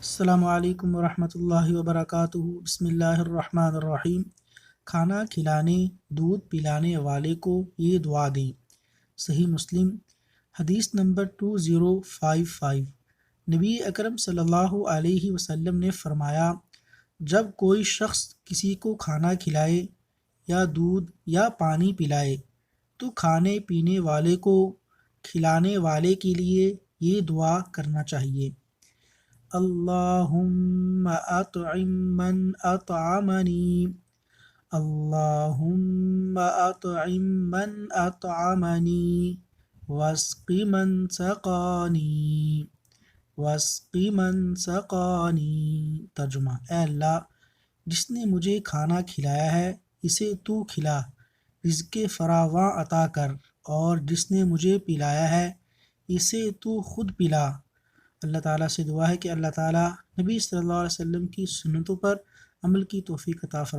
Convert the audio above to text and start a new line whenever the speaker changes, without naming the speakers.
السلام علیکم ورحمۃ اللہ وبرکاتہ۔ بسم اللہ الرحمن الرحیم۔ کھانا کھلانے دودھ پلانے والے کو یہ دعا دیں۔ صحیح مسلم حدیث نمبر 2055۔ نبی اکرم صلی اللہ علیہ وسلم نے فرمایا، جب کوئی شخص کسی کو کھانا کھلائے یا دودھ یا پانی پلائے تو کھانے پینے والے کو کھلانے والے کے لیے یہ دعا کرنا چاہیے: اللہم اطعم من اطعمنی، اللہم اطعم من اطعمنی، واسق من سقانی، واسق من سقانی۔ ترجمہ: اے اللہ، جس نے مجھے کھانا کھلایا ہے اسے تو کھلا، رزق فراواں عطا کر، اور جس نے مجھے پلایا ہے اسے تو خود پلا۔ اللہ تعالیٰ سے دعا ہے کہ اللہ تعالیٰ نبی صلی اللہ علیہ وسلم کی سنتوں پر عمل کی توفیق عطا فرمائے۔